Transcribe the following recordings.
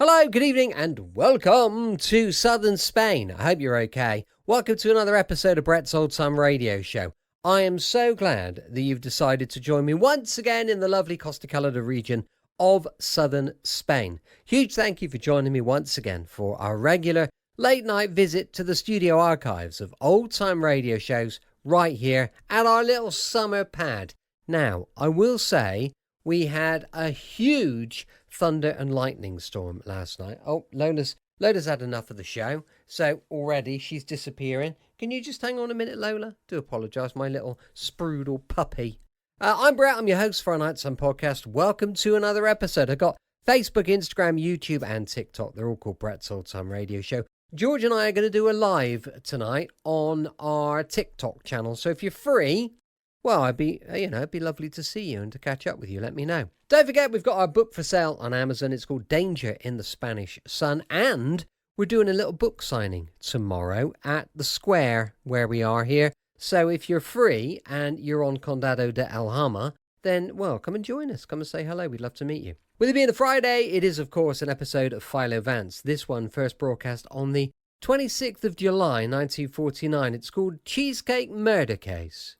Hello, good evening, and welcome to southern Spain. I hope you're okay. Welcome to another episode of Brett's Old Time Radio Show. I am so glad that you've decided to join me once again in the lovely Costa Calada region of southern Spain. Huge thank you for joining me once again for our regular late night visit to the studio archives of old time radio shows right here at our little summer pad. Now, I will say we had a huge thunder and lightning storm last night. Oh, Lola's had enough of the show, so already she's disappearing. Can you just hang on a minute, Lola? Do apologise, my little sprudel puppy. I'm Brett, I'm your host for our Night Sun podcast. Welcome to another episode. I've got Facebook, Instagram, YouTube and TikTok. They're all called Brett's Old Time Radio Show. George and I are going to do a live tonight on our TikTok channel, so if you're free, well, it'd be lovely to see you and to catch up with you. Let me know. Don't forget, we've got our book for sale on Amazon. It's called Danger in the Spanish Sun. And we're doing a little book signing tomorrow at the square where we are here. So if you're free and you're on Condado de Alhama, then, well, come and join us. Come and say hello. We'd love to meet you. With it being a Friday, it is, of course, an episode of Philo Vance. This one first broadcast on the 26th of July, 1949. It's called Cheesecake Murder Case.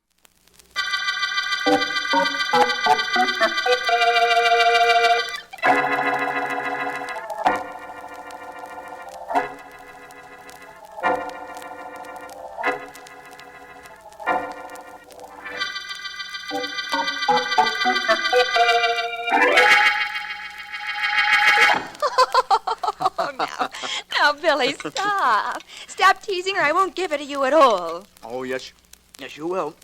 Now, Billy, stop. Stop teasing or I won't give it to you at all. Oh, yes, you will.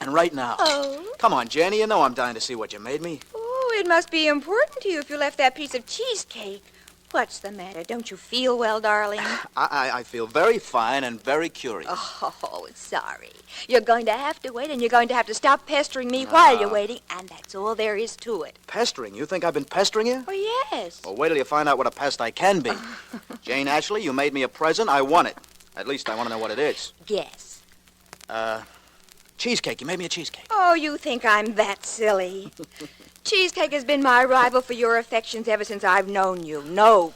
And right now. Oh? Come on, Jenny, you know I'm dying to see what you made me. Oh, it must be important to you if you left that piece of cheesecake. What's the matter? Don't you feel well, darling? I feel very fine and very curious. Oh, sorry. You're going to have to wait, and you're going to have to stop pestering me while you're waiting, and that's all there is to it. Pestering? You think I've been pestering you? Oh, yes. Well, wait till you find out what a pest I can be. Jane Ashley, you made me a present. I want it. At least I want to know what it is. Guess. Cheesecake. You made me a cheesecake. Oh, you think I'm that silly? Cheesecake has been my rival for your affections ever since I've known you. No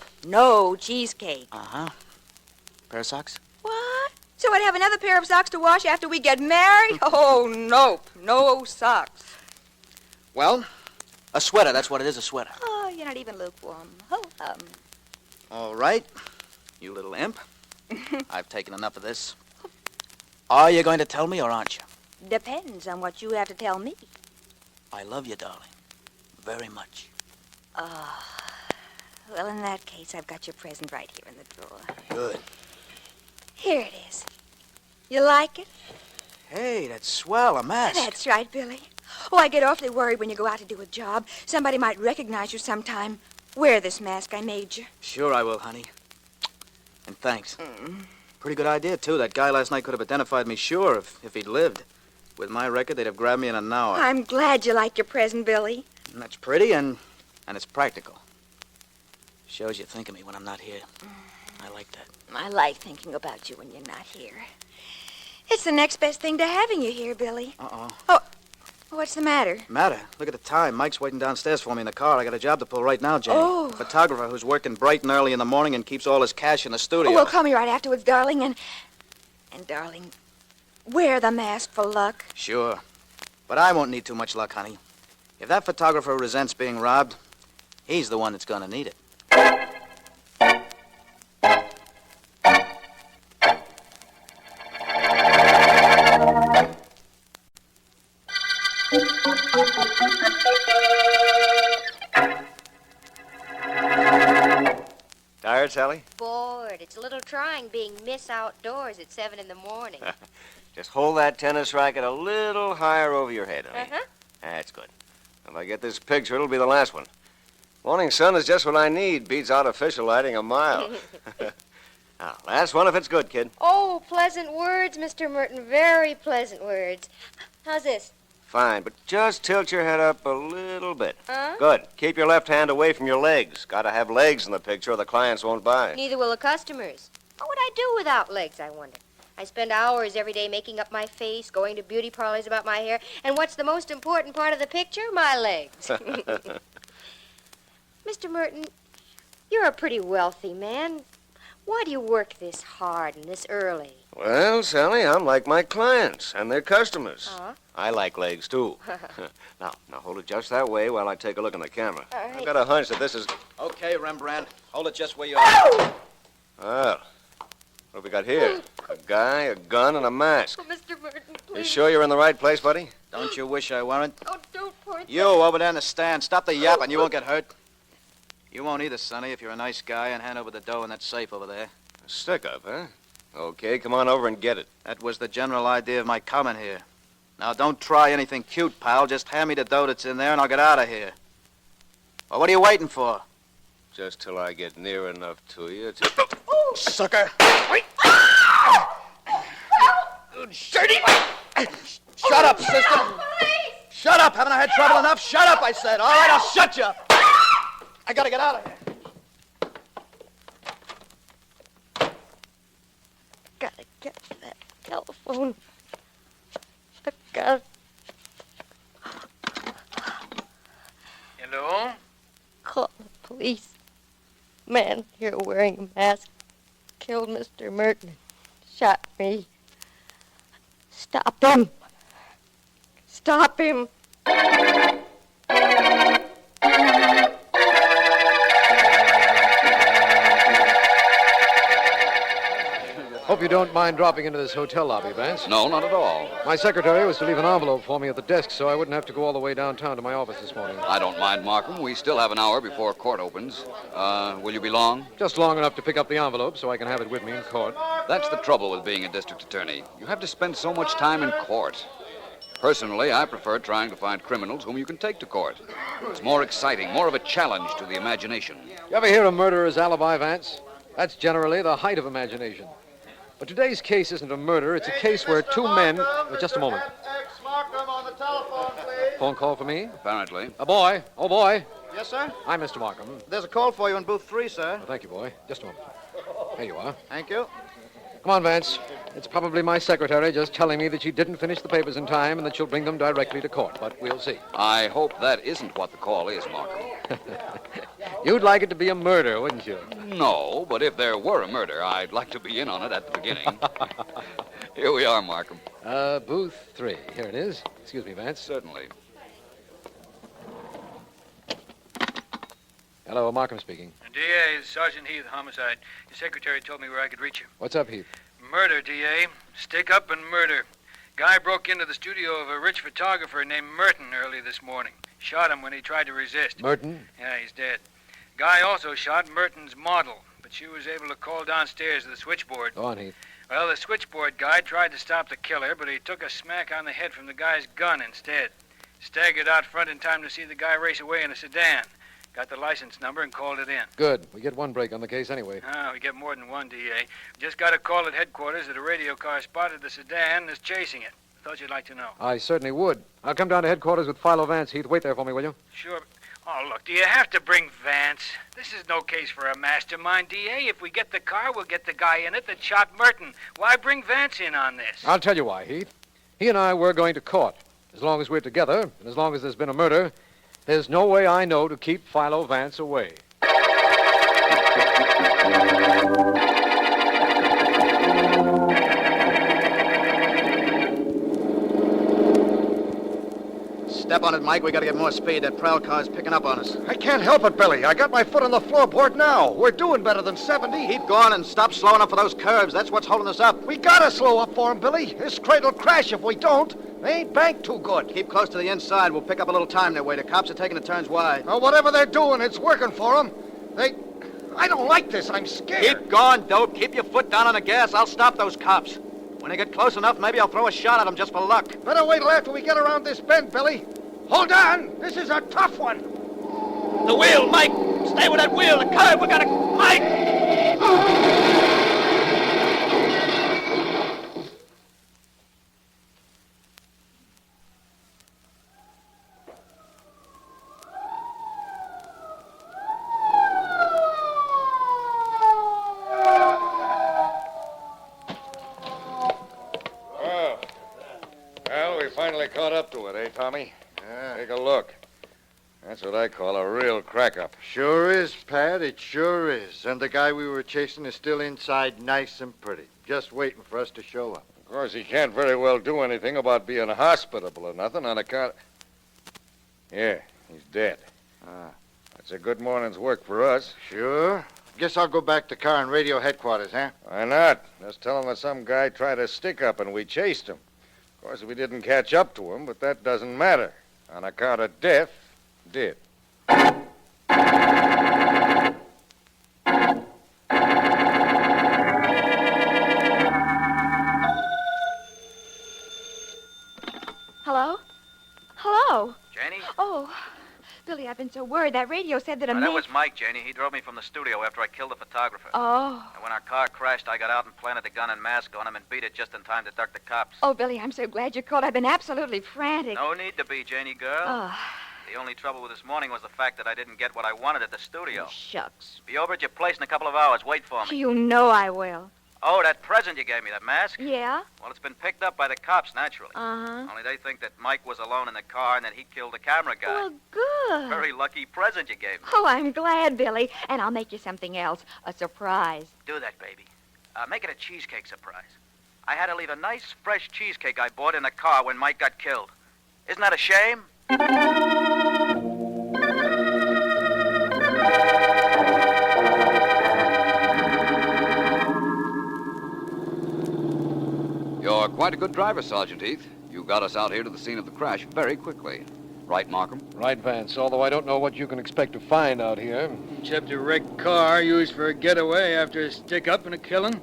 cheesecake. Uh-huh. Pair of socks? What? So I'd have another pair of socks to wash after we get married? Oh, nope. No socks. Well, a sweater. That's what it is, a sweater. Oh, you're not even lukewarm. Oh, All right. You little imp. I've taken enough of this. Are you going to tell me or aren't you? Depends on what you have to tell me. I love you, darling. Very much. Well, in that case, I've got your present right here in the drawer. Good. Here it is. You like it? Hey, that's swell, a mask. That's right, Billy. Oh, I get awfully worried when you go out to do a job. Somebody might recognize you sometime. Wear this mask I made you. Sure I will, honey. And thanks. Pretty good idea, too. That guy last night could have identified me, sure, if he'd lived. With my record, they'd have grabbed me in an hour. I'm glad you like your present, Billy. And that's pretty, and it's practical. Shows you think of me when I'm not here. I like that. I like thinking about you when you're not here. It's the next best thing to having you here, Billy. Uh-oh. Oh, what's the matter? Matter? Look at the time. Mike's waiting downstairs for me in the car. I got a job to pull right now, Jane. Oh. A photographer who's working bright and early in the morning and keeps all his cash in the studio. Oh, well, call me right afterwards, darling, and darling, wear the mask for luck. Sure. But I won't need too much luck, honey. If that photographer resents being robbed, he's the one that's gonna need it. Tired, Sally? Bored. It's a little trying being Miss Outdoors at 7 in the morning. Just hold that tennis racket a little higher over your head, honey. Uh-huh. That's good. If I get this picture, it'll be the last one. Morning sun is just what I need. Beats artificial lighting a mile. Now, last one if it's good, kid. Oh, pleasant words, Mr. Merton. Very pleasant words. How's this? Fine, but just tilt your head up a little bit. Huh? Good. Keep your left hand away from your legs. Gotta have legs in the picture or the clients won't buy. Neither will the customers. What would I do without legs, I wonder? I spend hours every day making up my face, going to beauty parlors about my hair, and what's the most important part of the picture? My legs. Mr. Merton, You're a pretty wealthy man. Why do you work this hard and this early? Well, Sally, I'm like my clients and their customers. Huh? I like legs, too. Now hold it just that way while I take a look in the camera. All right. I've got a hunch that this is... Okay, Rembrandt. Hold it just where you are. Well, what have we got here? A guy, a gun, and a mask. Oh, Mr. Merton, please. You sure you're in the right place, buddy? Don't you wish I weren't? Oh, don't point You over there in the stand. Stop the yapping. You won't get hurt. You won't either, Sonny, if you're a nice guy, and hand over the dough in that safe over there. A stick-up, huh? Okay, come on over and get it. That was the general idea of my coming here. Now, don't try anything cute, pal. Just hand me the dough that's in there, and I'll get out of here. Well, what are you waiting for? Just till I get near enough to you to... Sucker! Wait! Dirty! Shut up, sister! Shut up! Haven't I had trouble enough? Shut up, I said. All right, I'll shut you up. I gotta get out of here. Gotta get that telephone. I gotta... Hello? Call the police. Man here wearing a mask killed Mr. Merton. Shot me. Stop him. Stop him. Hope you don't mind dropping into this hotel lobby, Vance. No, not at all. My secretary was to leave an envelope for me at the desk so I wouldn't have to go all the way downtown to my office this morning. I don't mind, Markham. We still have an hour before court opens. Will you be long? Just long enough to pick up the envelope so I can have it with me in court. That's the trouble with being a district attorney. You have to spend so much time in court. Personally, I prefer trying to find criminals whom you can take to court. It's more exciting, more of a challenge to the imagination. You ever hear of murderer's alibi, Vance? That's generally the height of imagination. But today's case isn't a murder. It's a case where two men... just a moment. Markham on the telephone, please. Phone call for me? Apparently. A boy. Oh, boy. Yes, sir? I'm Mr. Markham. There's a call for you in booth 3, sir. Oh, thank you, boy. Just a moment. There you are. Thank you. Come on, Vance. It's probably my secretary just telling me that she didn't finish the papers in time and that she'll bring them directly to court, but we'll see. I hope that isn't what the call is, Markham. You'd like it to be a murder, wouldn't you? No, but if there were a murder, I'd like to be in on it at the beginning. Here we are, Markham. Booth 3. Here it is. Excuse me, Vance. Certainly. Hello, Markham speaking. DA, Sergeant Heath, homicide. Your secretary told me where I could reach you. What's up, Heath? Murder, DA. Stick up and murder. Guy broke into the studio of a rich photographer named Merton early this morning. Shot him when he tried to resist. Merton? Yeah, he's dead. Guy also shot Merton's model, but she was able to call downstairs to the switchboard. Go on, Heath. Well, the switchboard guy tried to stop the killer, but he took a smack on the head from the guy's gun instead. Staggered out front in time to see the guy race away in a sedan. Got the license number and called it in. Good. We get one break on the case anyway. We get more than one, DA. Just got a call at headquarters that a radio car spotted the sedan and is chasing it. Thought you'd like to know. I certainly would. I'll come down to headquarters with Philo Vance, Heath. Wait there for me, will you? Sure. Oh, look, do you have to bring Vance? This is no case for a mastermind, DA. If we get the car, we'll get the guy in it that shot Merton. Why bring Vance in on this? I'll tell you why, Heath. He and I were going to court. As long as we're together, and as long as there's been a murder, there's no way I know to keep Philo Vance away. Step on it, Mike. We gotta get more speed. That prowl car's picking up on us. I can't help it, Billy. I got my foot on the floorboard now. We're doing better than 70. Keep going and stop slowing up for those curves. That's what's holding us up. We gotta slow up for him, Billy. This crate'll crash if we don't. They ain't banked too good. Keep close to the inside. We'll pick up a little time their way. The cops are taking the turns wide. Well, whatever they're doing, it's working for them. I don't like this. I'm scared. Keep going, dope. Keep your foot down on the gas. I'll stop those cops. When they get close enough, maybe I'll throw a shot at them just for luck. Better wait till after we get around this bend, Billy. Hold on. This is a tough one. The wheel, Mike. Stay with that wheel. The curve. We gotta... Mike! Well, we finally caught up to it, eh, Tommy? Take a look. That's what I call a real crack-up. Sure is, Pat. It sure is. And the guy we were chasing is still inside nice and pretty, just waiting for us to show up. Of course, he can't very well do anything about being hospitable or nothing on account... Yeah, he's dead. That's a good morning's work for us. Sure. Guess I'll go back to car and radio headquarters, huh? Why not? Just tell him that some guy tried to stick up and we chased him. Of course, we didn't catch up to him, but that doesn't matter. On account of death, did. Hello? Hello? Janie? Oh, Billy, I've been so worried. That radio said that a man... That was Mike, Janie. He drove me from the studio after I killed the photographer. Oh. And when our car crashed, I got out and planted the gun and mask on him and beat it just in time to duck the cops. Oh, Billy, I'm so glad you called. I've been absolutely frantic. No need to be, Janie girl. Oh. The only trouble with this morning was the fact that I didn't get what I wanted at the studio. Shucks. Be over at your place in a couple of hours. Wait for me. You know I will. Oh, that present you gave me, that mask? Yeah? Well, it's been picked up by the cops, naturally. Uh-huh. Only they think that Mike was alone in the car and that he killed the camera guy. Well, good. Very lucky present you gave me. Oh, I'm glad, Billy. And I'll make you something else. A surprise. Do that, baby. Make it a cheesecake surprise. I had to leave a nice, fresh cheesecake I bought in the car when Mike got killed. Isn't that a shame? You're quite a good driver, Sergeant Heath. You got us out here to the scene of the crash very quickly. Right, Markham? Right, Vance, although I don't know what you can expect to find out here. Except a wrecked car used for a getaway after a stick-up and a killing.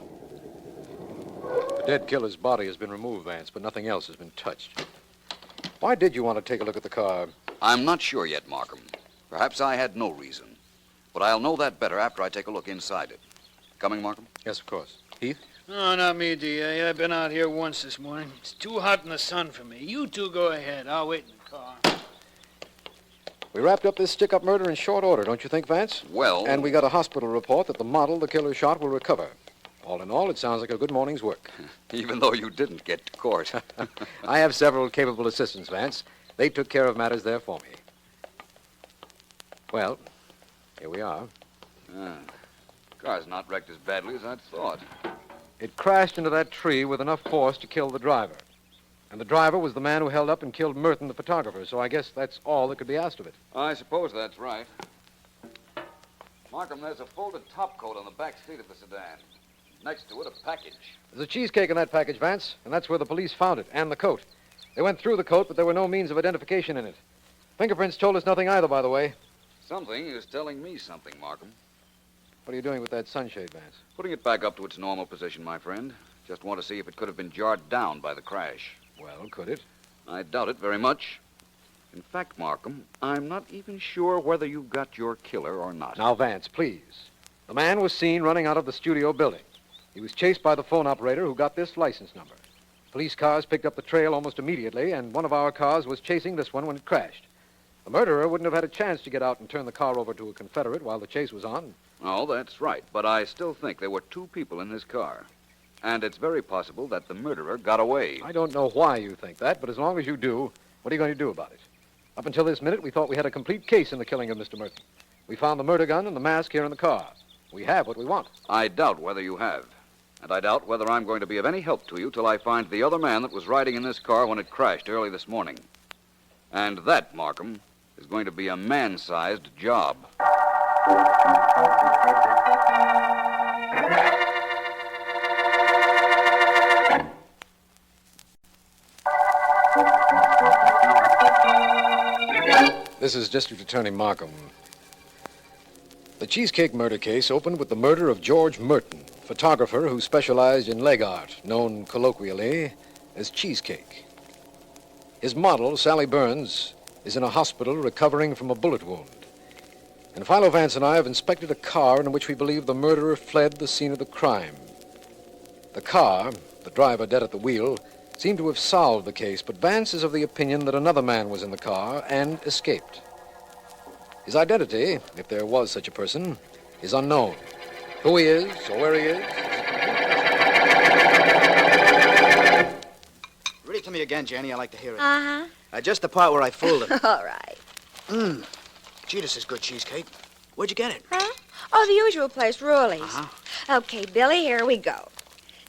The dead killer's body has been removed, Vance, but nothing else has been touched. Why did you want to take a look at the car? I'm not sure yet, Markham. Perhaps I had no reason. But I'll know that better after I take a look inside it. Coming, Markham? Yes, of course. Heath? No, not me, D.A. I've been out here once this morning. It's too hot in the sun for me. You two go ahead. I'll wait in the car. We wrapped up this stick-up murder in short order, don't you think, Vance? Well... And we got a hospital report that the model the killer shot will recover. All in all, it sounds like a good morning's work. Even though you didn't get to court. I have several capable assistants, Vance. They took care of matters there for me. Well, here we are. Car's not wrecked as badly as I'd thought. It crashed into that tree with enough force to kill the driver. And the driver was the man who held up and killed Merton, the photographer, so I guess that's all that could be asked of it. I suppose that's right. Markham, there's a folded topcoat on the back seat of the sedan. Next to it, a package. There's a cheesecake in that package, Vance, and that's where the police found it, and the coat. They went through the coat, but there were no means of identification in it. Fingerprints told us nothing either, by the way. Something is telling me something, Markham. What are you doing with that sunshade, Vance? Putting it back up to its normal position, my friend. Just want to see if it could have been jarred down by the crash. Well, could it? I doubt it very much. In fact, Markham, I'm not even sure whether you got your killer or not. Now, Vance, please. The man was seen running out of the studio building. He was chased by the phone operator who got this license number. Police cars picked up the trail almost immediately, and one of our cars was chasing this one when it crashed. The murderer wouldn't have had a chance to get out and turn the car over to a Confederate while the chase was on. Oh, that's right. But I still think there were two people in this car. And it's very possible that the murderer got away. I don't know why you think that, but as long as you do, what are you going to do about it? Up until this minute, we thought we had a complete case in the killing of Mr. Merton. We found the murder gun and the mask here in the car. We have what we want. I doubt whether you have. And I doubt whether I'm going to be of any help to you till I find the other man that was riding in this car when it crashed early this morning. And that, Markham, is going to be a man-sized job. This is District Attorney Markham. The Cheesecake murder case opened with the murder of George Merton, photographer who specialized in leg art, known colloquially as Cheesecake. His model, Sally Burns, is in a hospital recovering from a bullet wound. And Philo Vance and I have inspected a car in which we believe the murderer fled the scene of the crime. The car, the driver dead at the wheel, seemed to have solved the case, but Vance is of the opinion that another man was in the car and escaped. His identity, if there was such a person, is unknown. Who he is or where he is... Read it to me again, Janie. I like to hear it. Uh-huh. Just the part where I fooled him. All right. Gee, this is good cheesecake. Where'd you get it? Huh? Oh, the usual place, Rowley's. Uh-huh. Okay, Billy, here we go.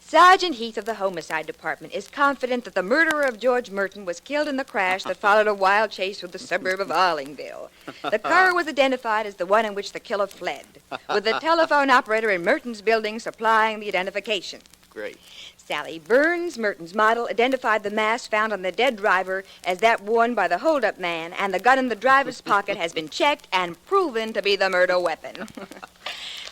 Sergeant Heath of the Homicide Department is confident that the murderer of George Merton was killed in the crash that followed a wild chase through the suburb of Arlingville. The car was identified as the one in which the killer fled, with the telephone operator in Merton's building supplying the identification. Great. Sally Burns, Merton's model, identified the mask found on the dead driver as that worn by the holdup man, and the gun in the driver's pocket has been checked and proven to be the murder weapon.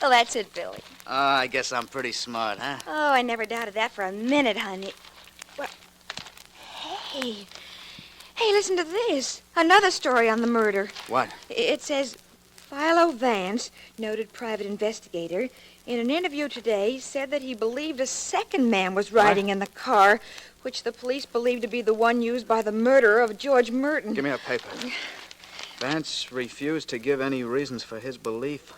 Well, that's it, Billy. I guess I'm pretty smart, huh? Oh, I never doubted that for a minute, honey. Well, hey, listen to this. Another story on the murder. What? It says, Philo Vance, noted private investigator, in an interview today said that he believed a second man was riding in the car, which the police believed to be the one used by the murderer of George Merton. Give me a paper. Vance refused to give any reasons for his belief,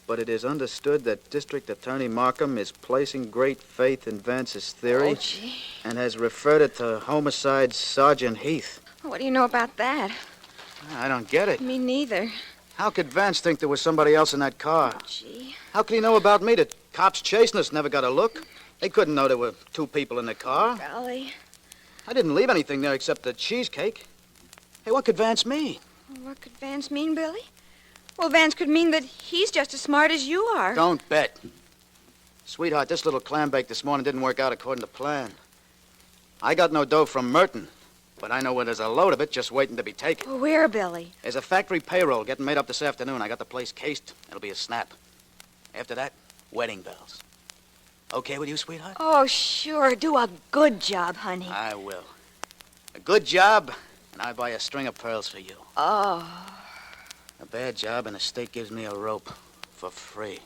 but it is understood that District Attorney Markham is placing great faith in Vance's theory Oh, gee. and has referred it to Homicide Sergeant Heath. What do you know about that? I don't get it. Me neither. How could Vance think there was somebody else in that car? Gee. How could he know about me? The cops chasing us never got a look. They couldn't know there were two people in the car. Golly. I didn't leave anything there except the cheesecake. Hey, what could Vance mean? What could Vance mean, Billy? Well, Vance could mean that he's just as smart as you are. Don't bet. Sweetheart, this little clam bake this morning didn't work out according to plan. I got no dough from Merton, but I know where there's a load of it just waiting to be taken. Well, where, Billy? There's a factory payroll getting made up this afternoon. I got the place cased. It'll be a snap. After that, wedding bells. Okay with you, sweetheart? Oh, sure. Do a good job, honey. I will. A good job, and I buy a string of pearls for you. Oh. A bad job, and the state gives me a rope for free.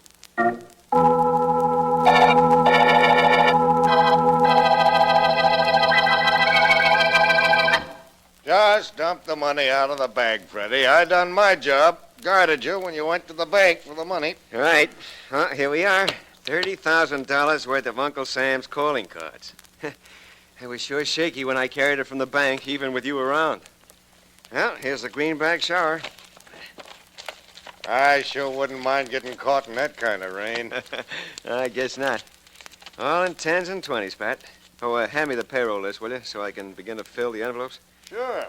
Just dump the money out of the bag, Freddie. I done my job. Guarded you when you went to the bank for the money. All right. Well, here we are. $30,000 worth of Uncle Sam's calling cards. It was sure shaky when I carried it from the bank, even with you around. Well, here's the greenback shower. I sure wouldn't mind getting caught in that kind of rain. I guess not. All in 10s and 20s, Pat. Oh, hand me the payroll list, will you, so I can begin to fill the envelopes? Sure.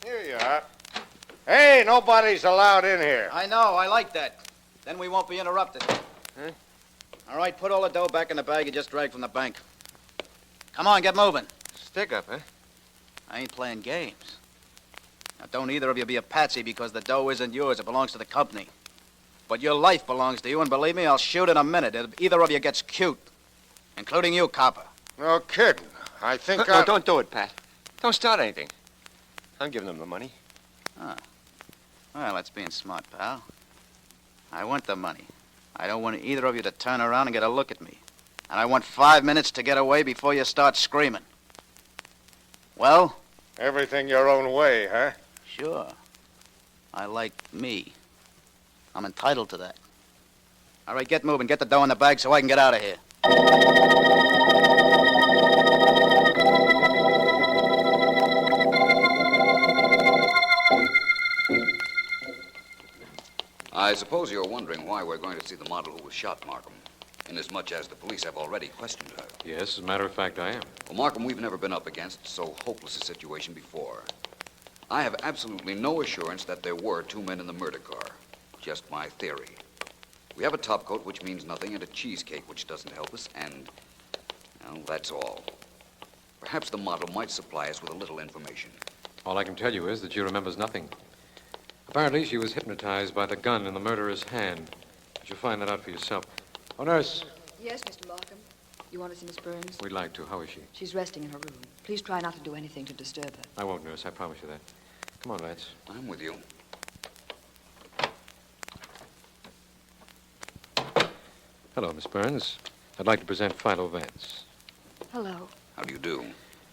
Here you are. Hey, nobody's allowed in here. I know, I like that. Then we won't be interrupted. Huh? All right, put all the dough back in the bag you just dragged from the bank. Come on, get moving. Stick up, huh? I ain't playing games. Now, don't either of you be a patsy because the dough isn't yours. It belongs to the company. But your life belongs to you, and believe me, I'll shoot in a minute if either of you gets cute. Including you, copper. No kidding. I think No, don't do it, Pat. Don't start anything. I'm giving them the money. Ah. Well, that's being smart, pal. I want the money. I don't want either of you to turn around and get a look at me. And I want 5 minutes to get away before you start screaming. Well? Everything your own way, huh? Sure. I like me. I'm entitled to that. All right, get moving. Get the dough in the bag so I can get out of here. I suppose you're wondering why we're going to see the model who was shot, Markham, inasmuch as the police have already questioned her. Yes, as a matter of fact, I am. Well, Markham, we've never been up against so hopeless a situation before. I have absolutely no assurance that there were two men in the murder car. Just my theory. We have a top coat, which means nothing, and a cheesecake, which doesn't help us, and, well, that's all. Perhaps the model might supply us with a little information. All I can tell you is that she remembers nothing. Apparently, she was hypnotized by the gun in the murderer's hand. But you'll find that out for yourself. Oh, nurse. Yes, Mr. Markham. You want to see Miss Burns? We'd like to. How is she? She's resting in her room. Please try not to do anything to disturb her. I won't, nurse. I promise you that. Come on, Vance. I'm with you. Hello, Miss Burns. I'd like to present Philo Vance. Hello. How do you do?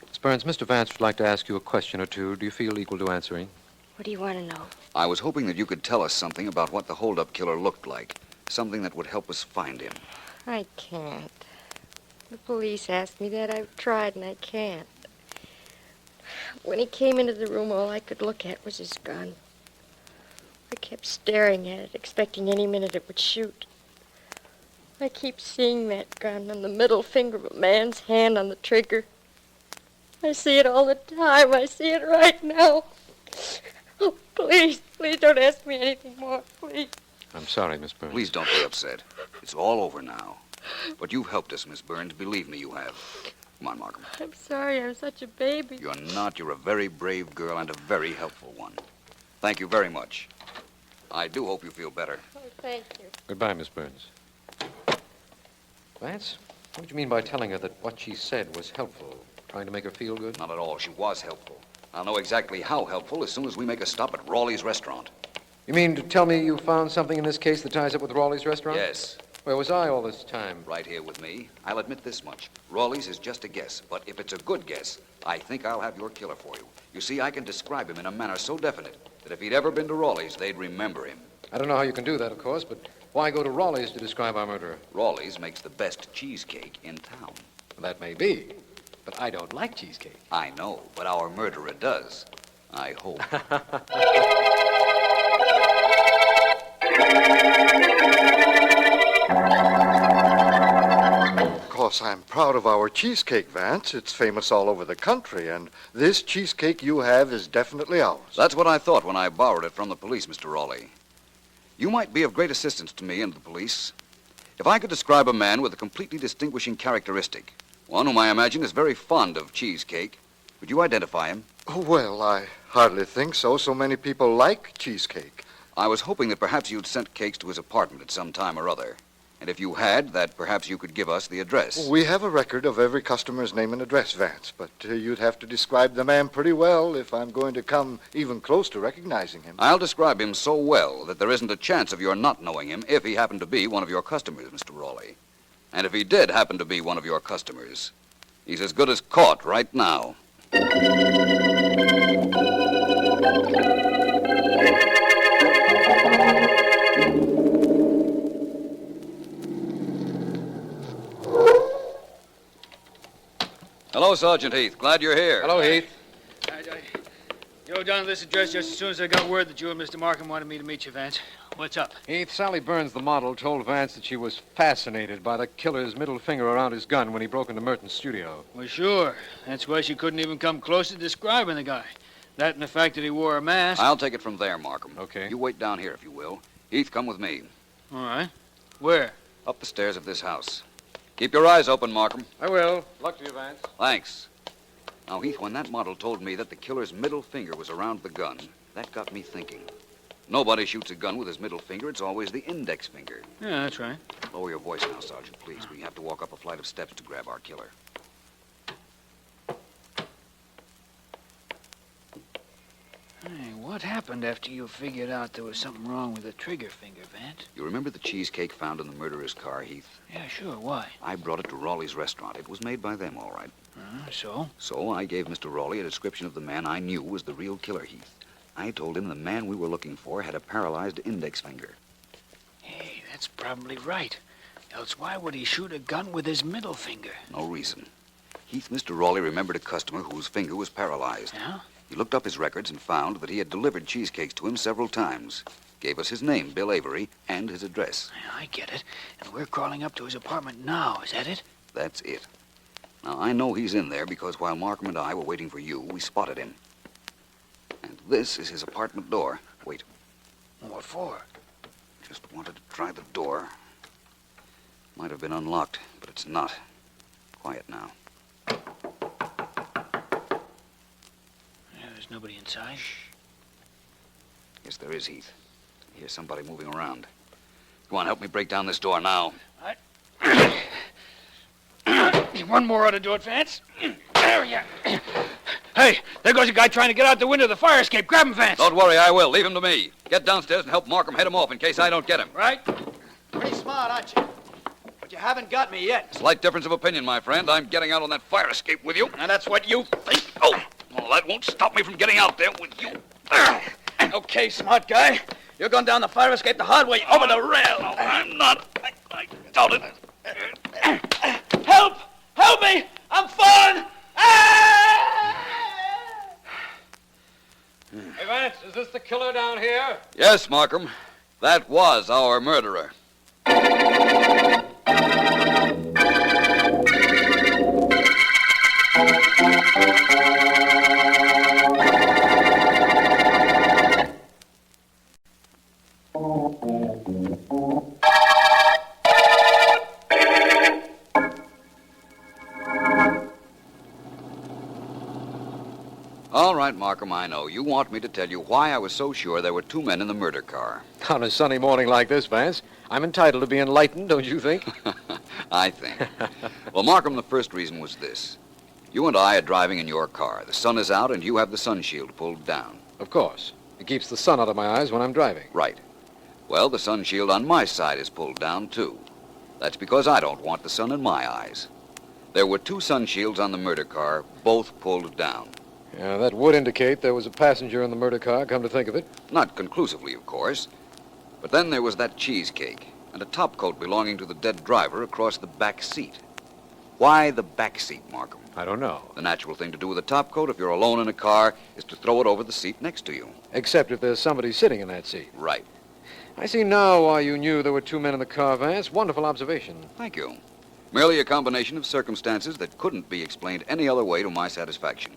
Miss Burns, Mr. Vance would like to ask you a question or two. Do you feel equal to answering? What do you want to know? I was hoping that you could tell us something about what the hold-up killer looked like. Something that would help us find him. I can't. The police asked me that. I've tried, and I can't. When he came into the room, all I could look at was his gun. I kept staring at it, expecting any minute it would shoot. I keep seeing that gun and the middle finger of a man's hand on the trigger. I see it all the time. I see it right now. Oh, please don't ask me anything more, please. I'm sorry, Miss Burns. Please don't be upset. It's all over now. But you've helped us, Miss Burns. Believe me, you have. Come on, Markham. I'm sorry I'm such a baby. You're not. You're a very brave girl and a very helpful one. Thank you very much. I do hope you feel better. Oh, thank you. Goodbye, Miss Burns. Vance, what did you mean by telling her that what she said was helpful? Trying to make her feel good? Not at all. She was helpful. I'll know exactly how helpful as soon as we make a stop at Rawley's restaurant. You mean to tell me you found something in this case that ties up with Rawley's restaurant? Yes. Where was I all this time? Right here with me. I'll admit this much. Rawley's is just a guess, but if it's a good guess, I think I'll have your killer for you. You see, I can describe him in a manner so definite that if he'd ever been to Rawley's, they'd remember him. I don't know how you can do that, of course, but why go to Rawley's to describe our murderer? Rawley's makes the best cheesecake in town. That may be, but I don't like cheesecake. I know, but our murderer does. I hope. Of course, I'm proud of our cheesecake, Vance. It's famous all over the country, and this cheesecake you have is definitely ours. That's what I thought when I borrowed it from the police, Mr. Rawley. You might be of great assistance to me and the police if I could describe a man with a completely distinguishing characteristic, one whom I imagine is very fond of cheesecake. Would you identify him? Oh, well, I hardly think so. So many people like cheesecake. I was hoping that perhaps you'd sent cakes to his apartment at some time or other. And if you had, that perhaps you could give us the address. We have a record of every customer's name and address, Vance, but you'd have to describe the man pretty well if I'm going to come even close to recognizing him. I'll describe him so well that there isn't a chance of your not knowing him if he happened to be one of your customers, Mr. Rawley. And if he did happen to be one of your customers, he's as good as caught right now. Hello, Sergeant Heath. Glad you're here. Hello, Heath. I drove down to this address just as soon as I got word that you and Mr. Markham wanted me to meet you, Vance. What's up? Heath, Sally Burns, the model, told Vance that she was fascinated by the killer's middle finger around his gun when he broke into Merton's studio. Well, sure. That's why she couldn't even come close to describing the guy. That and the fact that he wore a mask. I'll take it from there, Markham. Okay. You wait down here, if you will. Heath, come with me. All right. Where? Up the stairs of this house. Keep your eyes open, Markham. I will. Luck to you, Vance. Thanks. Now, Heath, when that model told me that the killer's middle finger was around the gun, that got me thinking. Nobody shoots a gun with his middle finger. It's always the index finger. Yeah, that's right. Lower your voice now, Sergeant, please. We have to walk up a flight of steps to grab our killer. Hey, what happened after you figured out there was something wrong with the trigger finger, Vance? You remember the cheesecake found in the murderer's car, Heath? Yeah, sure. Why? I brought it to Rawley's restaurant. It was made by them, all right. So? So I gave Mr. Rawley a description of the man I knew was the real killer, Heath. I told him the man we were looking for had a paralyzed index finger. Hey, that's probably right. Else why would he shoot a gun with his middle finger? No reason. Heath, Mr. Rawley remembered a customer whose finger was paralyzed. Yeah? He looked up his records and found that he had delivered cheesecakes to him several times. Gave us his name, Bill Avery, and his address. Yeah, I get it. And we're crawling up to his apartment now. Is that it? That's it. Now, I know he's in there because while Markham and I were waiting for you, we spotted him. And this is his apartment door. Wait. What for? Just wanted to try the door. Might have been unlocked, but it's not. Quiet now. Yeah, there's nobody inside. Yes, there is, Heath. I hear somebody moving around. Go on, help me break down this door now. One more ought to do it, Vance. There we are. Hey, there goes a guy trying to get out the window of the fire escape. Grab him, Vance. Don't worry, I will. Leave him to me. Get downstairs and help Markham head him off in case I don't get him. Right? Pretty smart, aren't you? But you haven't got me yet. Slight difference of opinion, my friend. I'm getting out on that fire escape with you. And that's what you think. Oh, well, that won't stop me from getting out there with you. Okay, smart guy. You're going down the fire escape the hard way over the rail. No, I'm not. I doubt it. Help! Help me! I'm falling! Ah! Hey, Vance, is this the killer down here? Yes, Markham. That was our murderer. All right, Markham, I know. You want me to tell you why I was so sure there were two men in the murder car. On a sunny morning like this, Vance, I'm entitled to be enlightened, don't you think? I think. Well, Markham, the first reason was this. You and I are driving in your car. The sun is out, and you have the sun shield pulled down. Of course. It keeps the sun out of my eyes when I'm driving. Right. Well, the sun shield on my side is pulled down, too. That's because I don't want the sun in my eyes. There were two sun shields on the murder car, both pulled down. Yeah, that would indicate there was a passenger in the murder car, come to think of it. Not conclusively, of course. But then there was that cheesecake and a topcoat belonging to the dead driver across the back seat. Why the back seat, Markham? I don't know. The natural thing to do with a topcoat if you're alone in a car is to throw it over the seat next to you. Except if there's somebody sitting in that seat. Right. I see now why you knew there were two men in the car, Vance. Wonderful observation. Thank you. Merely a combination of circumstances that couldn't be explained any other way to my satisfaction.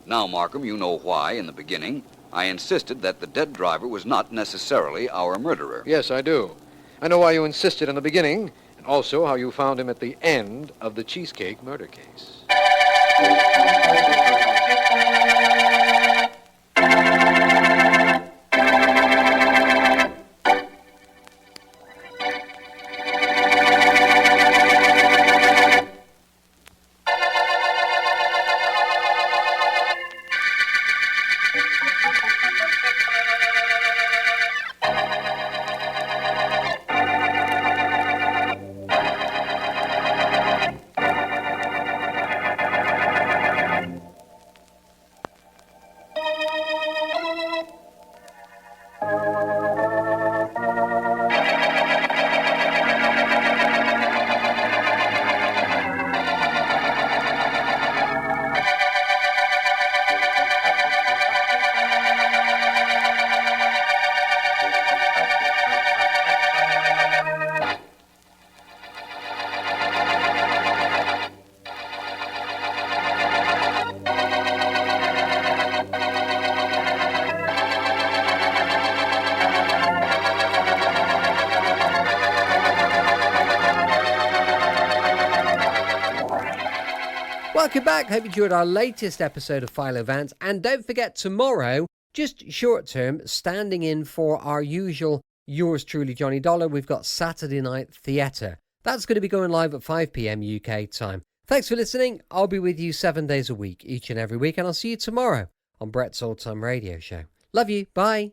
Now, Markham, you know why, in the beginning, I insisted that the dead driver was not necessarily our murderer. Yes, I do. I know why you insisted in the beginning, and also how you found him at the end of the Cheesecake murder case. Welcome back. Hope you enjoyed our latest episode of Philo Vance. And don't forget, tomorrow, just short term, standing in for our usual Yours Truly Johnny Dollar, we've got Saturday Night Theatre. That's going to be going live at 5 p.m. UK time. Thanks for listening. I'll be with you 7 days a week, each and every week. And I'll see you tomorrow on Brett's Old Time Radio Show. Love you. Bye.